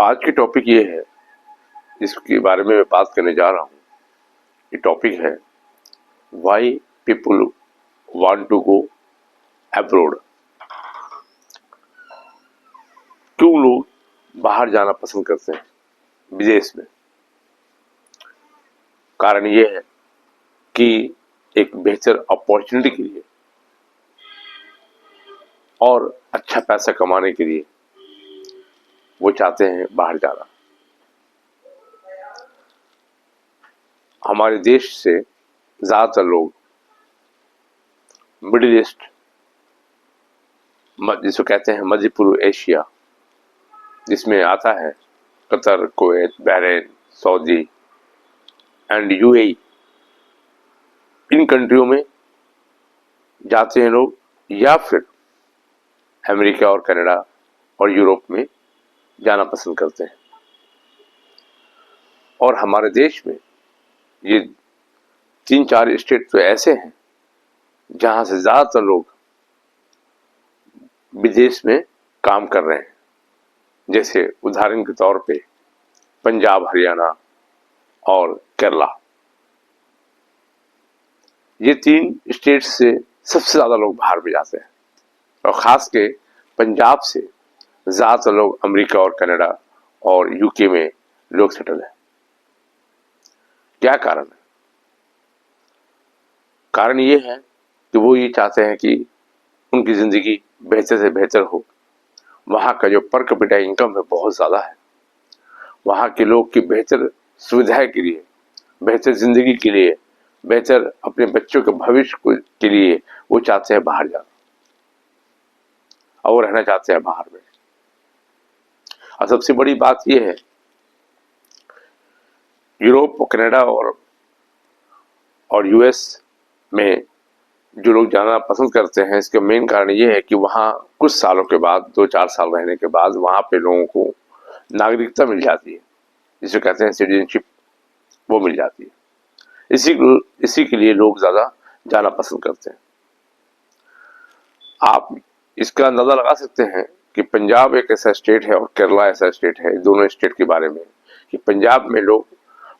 आज की टॉपिक ये है, जिसके बारे में मैं बात करने जा रहा हूँ। ये टॉपिक है why people want to go abroad. क्यों लोग बाहर जाना पसंद करते हैं, विदेश में। कारण ये है कि एक बेहतर अपॉर्चुनिटी के लिए और अच्छा पैसा कमाने के लिए वो चाहते हैं बाहर जाना। हमारे देश से ज्यादातर लोग मिडिल ईस्ट, जिसको कहते हैं मध्य पूर्व एशिया, जिसमें आता है Qatar, Kuwait, Bahrain, Saudi and UAE, इन कंट्रियों में जाते हैं लोग, या फिर अमेरिका और कनाडा और यूरोप में जाना पसंद करते हैं। और हमारे देश में ये 3-4 स्टेट तो ऐसे हैं जहां से ज्यादातर लोग विदेश में काम कर रहे हैं। जैसे उदाहरण के तौर पे पंजाब, हरियाणा और केरला। ये 3 स्टेट से सबसे ज्यादा लोग बाहर में जाते हैं, और खास के पंजाब से ज्यादातर लोग अमेरिका और कनाडा और यूके में लोग सेटल हैं। क्या कारण है? कारण ये है कि वो ये चाहते हैं कि उनकी जिंदगी बेहतर से बेहतर हो। वहां का जो पर कैपिटा इनकम है बहुत ज्यादा है। वहां के लोग की बेहतर सुविधाएं के लिए, बेहतर जिंदगी के लिए, बेहतर अपने बच्चों के भविष्य के लिए वो चाहते हैं बाहर जाना, और वो रहना चाहते हैं बाहर में। और सबसे बड़ी बात यह है, यूरोप, कनाडा और यूएस में जो लोग जाना पसंद करते हैं, इसका मेन कारण ये है कि वहाँ कुछ सालों के बाद, 2-4 साल रहने के बाद, वहाँ पे लोगों को नागरिकता मिल जाती है, जिसे कहते हैं सिटीजनशिप, वो मिल जाती है। इसी के लिए लोग ज्यादा जाना पसंद करते हैं। आप इसका अंदाजा लगा सकते हैं कि पंजाब एक ऐसा स्टेट है और केरला ऐसा स्टेट है, दोनों स्टेट के बारे में, कि पंजाब में लोग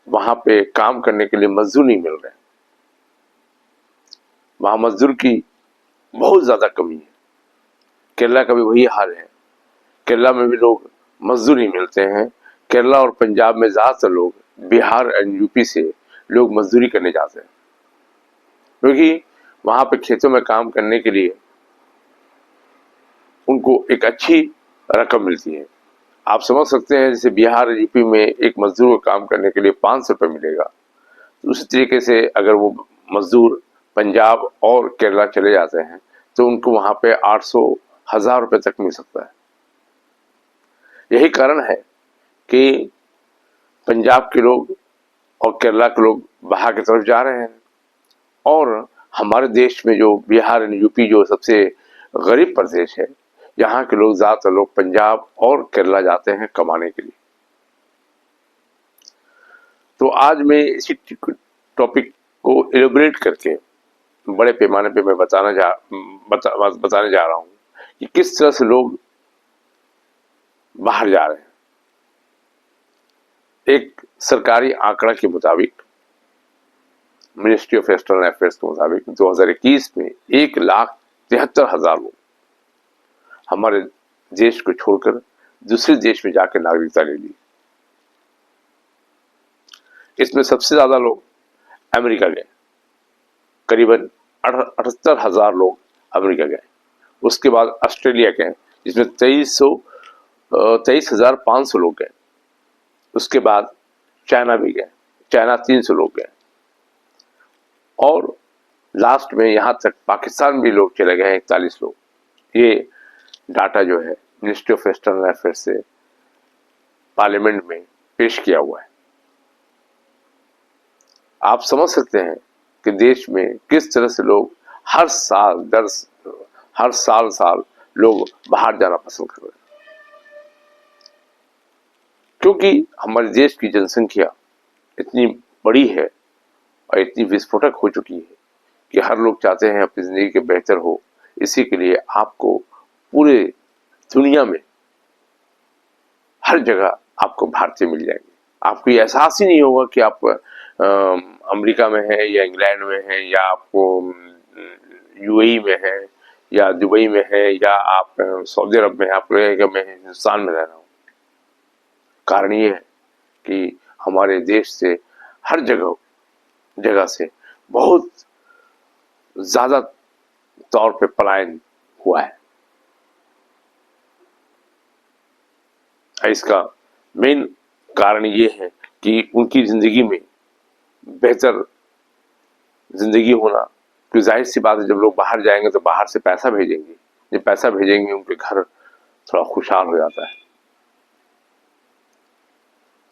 वहां पे काम करने के लिए मजदूर नहीं मिल रहे। वहां मजदूर की बहुत ज्यादा कमी है। केरला का भी वही हाल है। केरला में भी लोग मजदूर नहीं मिलते हैं। केरला और पंजाब में ज्यादातर लोग बिहार एंड यूपी से लोग मजदूरी करने जाते हैं, क्योंकि वहां पे खेतों में काम करने के लिए उनको एक अच्छी रकम मिलती है। आप समझ सकते हैं, जैसे बिहार और यूपी में एक मजदूर को काम करने के लिए 500 रुपये मिलेगा, तो उसी तरीके से अगर वो मजदूर पंजाब और केरला चले जाते हैं तो उनको वहां पे 800-1000 रुपये तक मिल सकता है। यही कारण है कि पंजाब के लोग और केरला के लोग बाहर की तरफ जा रहे हैं, और हमारे देश में जो बिहार और यूपी जो सबसे गरीब प्रदेश है, यहाँ के लोग ज्यादातर लोग पंजाब और केरला जाते हैं कमाने के लिए। तो आज मैं इसी टॉपिक को एलिब्रेट करके बड़े पैमाने पे मैं बताने जा रहा हूँ कि किस तरह से लोग बाहर जा रहे हैं। एक सरकारी आंकड़ा के मुताबिक, मिनिस्ट्री ऑफ एक्सटर्नल अफेयर्स के मुताबिक, 2021 में 1,73,000 लोग हमारे देश को छोड़कर दूसरे देश में जाकर नागरिकता ले ली। इसमें सबसे ज्यादा लोग अमेरिका गए, करीबन 78,000 लोग अमेरिका गए। उसके बाद ऑस्ट्रेलिया गए, जिसमें 23,500 लोग गए। उसके बाद चाइना भी गए, चाइना 300 लोग गए, और लास्ट में यहां तक पाकिस्तान भी लोग चले गए, 41 लोग। ये डाटा जो है मिनिस्ट्री ऑफ एक्सटर्नल अफेयर्स से पार्लियामेंट में पेश किया हुआ है। आप समझ सकते हैं कि देश में किस तरह से लोग हर साल लोग बाहर जाना पसंद कर रहे हैं, क्योंकि हमारे देश की जनसंख्या इतनी बड़ी है और इतनी विस्फोटक हो चुकी है कि हर लोग चाहते हैं अपनी जिंदगी के बेहतर हो। इसी के लिए आपको पूरे दुनिया में हर जगह आपको भारतीय मिल जाएंगे। आपको ये एहसास ही नहीं होगा कि आप अमेरिका में हैं या इंग्लैंड में हैं या आपको यूएई में है या दुबई में है या आप सऊदी अरब में है, आप लगेगा मैं हिंदुस्तान में रह रहा हूँ। कारण ये है कि हमारे देश से हर जगह जगह से बहुत ज्यादा तौर पे पलायन हुआ है। इसका मेन कारण ये है कि उनकी जिंदगी में बेहतर जिंदगी होना, तो जाहिर सी बात है जब लोग बाहर जाएंगे तो बाहर से पैसा भेजेंगे, जब पैसा भेजेंगे उनके घर थोड़ा खुशहाल हो जाता है।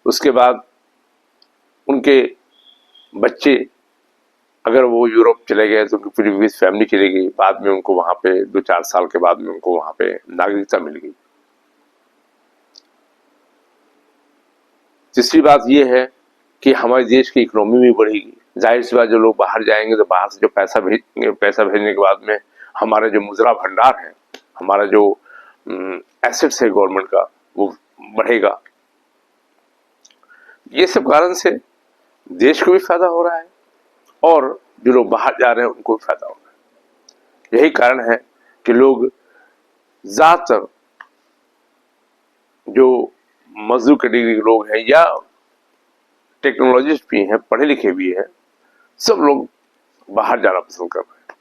उसके बाद उनके बच्चे अगर वो यूरोप चले गए तो उनकी पूरी फैमिली चली गई, बाद में उनको वहां पे 2-4 साल के बाद में उनको वहां पे नागरिकता मिल गई। तीसरी बात यह है कि हमारे देश की इकोनॉमी भी बढ़ेगी। जाहिर सी बात जो लोग बाहर जाएंगे तो बाहर से जो पैसा भेजेंगे, पैसा भेजने के बाद में हमारा जो मुद्रा भंडार है, हमारा जो एसेट्स है गवर्नमेंट का, वो बढ़ेगा। ये सब कारण से देश को भी फायदा हो रहा है और जो लोग बाहर जा रहे हैं उनको भी फायदा हो रहा है। यही कारण है कि लोग ज्यादातर जो मजदूर कैटेगरी के लोग हैं या टेक्नोलॉजिस्ट भी हैं, पढ़े लिखे भी हैं, सब लोग बाहर जाना पसंद कर रहे हैं।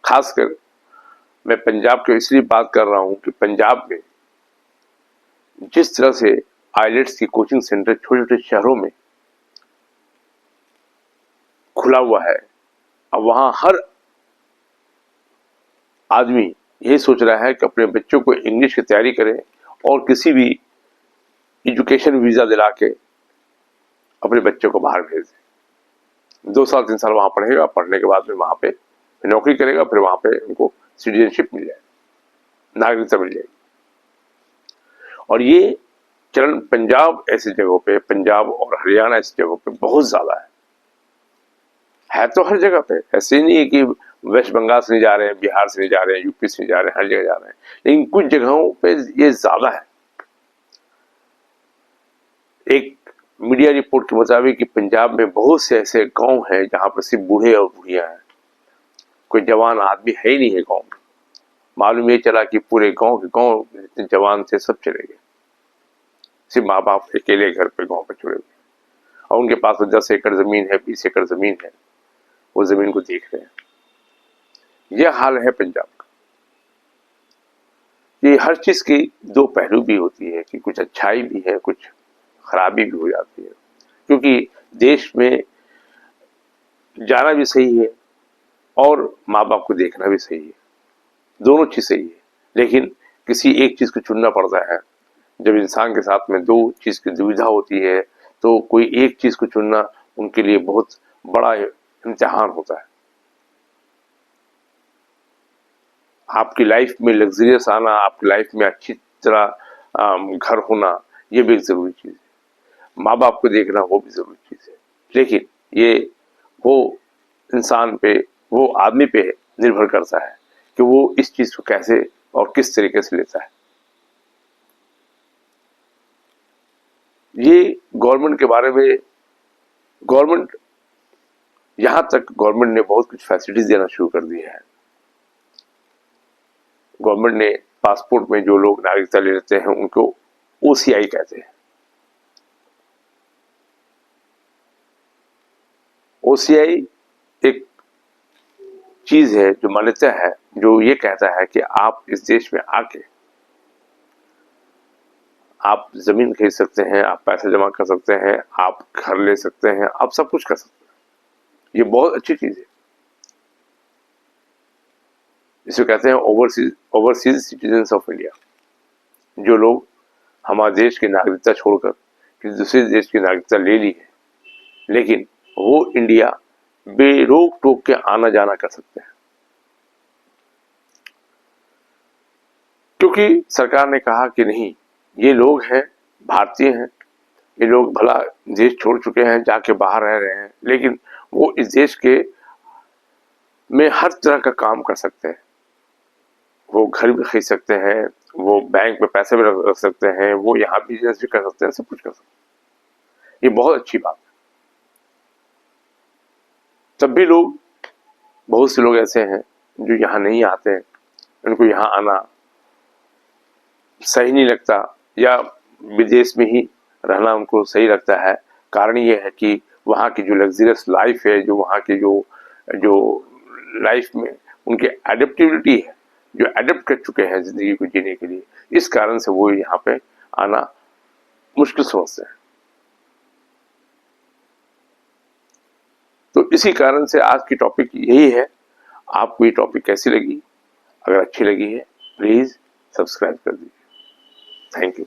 खासकर मैं पंजाब की इसलिए बात कर रहा हूं कि पंजाब में जिस तरह से आईलेट्स की कोचिंग सेंटर छोटे छोटे शहरों में खुला हुआ है, अब वहां हर आदमी यही सोच रहा है कि अपने बच्चों को इंग्लिश की तैयारी करें और किसी भी एजुकेशन वीजा दिला के अपने बच्चों को बाहर भेज दें। 2 साल 3 साल वहां पढ़ेगा, पढ़ने के बाद में वहां पे नौकरी करेगा, फिर वहां पे उनको सिटीजनशिप मिल जाएगी, नागरिकता मिल जाएगी। और ये चलन पंजाब ऐसी जगहों पे, पंजाब और हरियाणा ऐसी जगहों पे बहुत ज्यादा है तो हर जगह पे। ऐसे नहीं है कि वेस्ट बंगाल से नहीं जा रहे हैं, बिहार से नहीं जा रहे हैं, यूपी से नहीं जा रहे हैं, हर जगह जा रहे हैं, लेकिन कुछ जगहों पे ये ज्यादा है। एक मीडिया रिपोर्ट के मुताबिक कि पंजाब में बहुत से ऐसे गांव हैं जहां पर सिर्फ बूढ़े और बूढ़ियां हैं, कोई जवान आदमी है ही नहीं है गांव में। मालूम ये चला कि पूरे गांव के गांव जितने जवान थे सब चले गए, सिर्फ माँ बाप अकेले घर पे गांव पे छोड़े हुए, और उनके पास तो 10 एकड़ जमीन है, 20 एकड़ जमीन है, वो जमीन को देख रहे हैं। यह हाल है पंजाब का। ये हर चीज की 2 पहलू भी होती है कि कुछ अच्छाई भी है, कुछ खराबी भी हो जाती है, क्योंकि देश में जाना भी सही है और माँ बाप को देखना भी सही है, दोनों चीज सही है, लेकिन किसी एक चीज को चुनना पड़ता है। जब इंसान के साथ में 2 चीज की दुविधा होती है तो कोई एक चीज को चुनना उनके लिए बहुत बड़ा इम्तिहान होता है। आपकी लाइफ में लग्जरियस आना, आपकी लाइफ में अच्छी तरह घर होना, ये भी एक जरूरी चीज है। माँ बाप को देखना वो भी जरूरी चीज है, लेकिन ये वो इंसान पे, वो आदमी पे निर्भर करता है कि वो इस चीज को कैसे और किस तरीके से लेता है। ये गवर्नमेंट के बारे में, गवर्नमेंट यहां तक गवर्नमेंट ने बहुत कुछ फैसिलिटीज देना शुरू कर दिया है। गवर्नमेंट ने पासपोर्ट में जो लोग नागरिकता ले लेते हैं उनको ओसीआई कहते हैं। ओसीआई एक चीज है जो मान्यता है, जो ये कहता है कि आप इस देश में आके आप जमीन खरीद सकते हैं, आप पैसा जमा कर सकते हैं, आप घर ले सकते हैं, आप सब कुछ कर सकते हैं। ये बहुत अच्छी चीज है। इसे कहते हैं ओवरसीज सिटीजन्स ऑफ इंडिया। जो लोग हमारे देश की नागरिकता छोड़कर किसी दूसरे देश की नागरिकता ले ली है, लेकिन वो इंडिया बेरोक टोक के आना जाना कर सकते हैं, क्योंकि सरकार ने कहा कि नहीं, ये लोग हैं, भारतीय हैं, ये लोग भला देश छोड़ चुके हैं, जाके बाहर रह रहे हैं, लेकिन वो इस देश के में हर तरह का काम कर सकते हैं। वो घर भी खरीद सकते हैं, वो बैंक में पैसे भी रख सकते हैं, वो यहाँ बिजनेस भी कर सकते हैं, सब कुछ कर सकते हैं। ये बहुत अच्छी बात है। तब भी लोग, बहुत से लोग ऐसे हैं जो यहाँ नहीं आते हैं, उनको यहाँ आना सही नहीं लगता, या विदेश में ही रहना उनको सही लगता है। कारण ये है कि वहाँ की जो लग्जरियस लाइफ है, जो वहाँ की जो जो लाइफ में उनकी एडेप्टिबिलिटी है, जो एडेप्ट कर चुके हैं जिंदगी को जीने के लिए, इस कारण से वो यहाँ पे आना मुश्किल समझते हैं। तो इसी कारण से आज की टॉपिक यही है। आपको ये टॉपिक कैसी लगी? अगर अच्छी लगी है प्लीज सब्सक्राइब कर दीजिए। Thank you.